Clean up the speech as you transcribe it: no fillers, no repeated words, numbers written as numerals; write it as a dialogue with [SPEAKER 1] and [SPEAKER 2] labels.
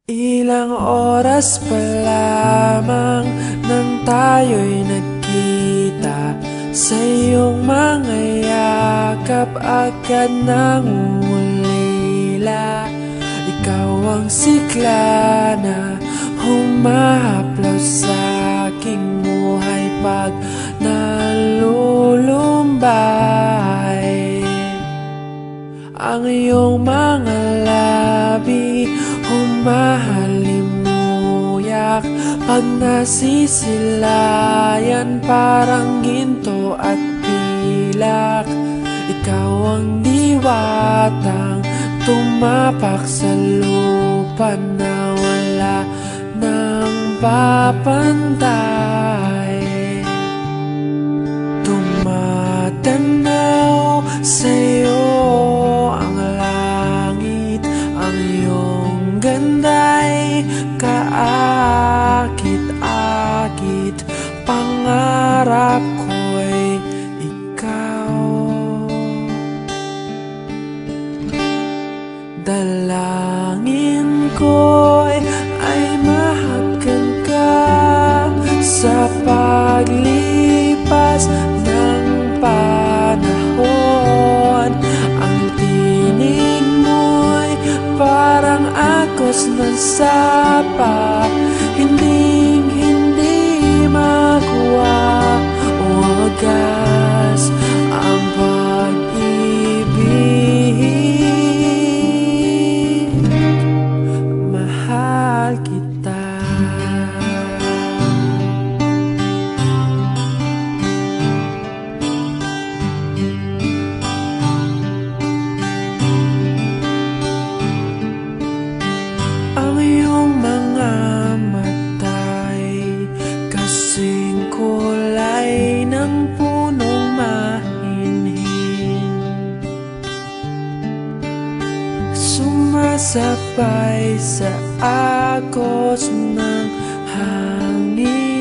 [SPEAKER 1] Ilang oras pa lamang nang tayo'y nagkita, sa iyong mga yakap agad nangungulila. Ikaw ang sigla na humahaplos sa aking buhay pag nalulumbay. Ang iyong mga labi humahalimuyak pag nasisilayan, parang ginto at pilak. Ikaw ang diwatang tumapak sa lupa na wala nang papantay. Tumatanaw sa'yo ang langit, ang iyong ganda'y kaakit-akit. Pangarap ko'y ikaw, dalangin ko'y ay mahagkan ka sa paglipas ng panahon. Ang tinig mo'y parang agos ng sapa, hindi makuha o wagas ang pag-ibig. Mahal kita. Ang iyong mga mata'y kasing kulay ng punong mahinhin, sumasabay sa agos ng hangin.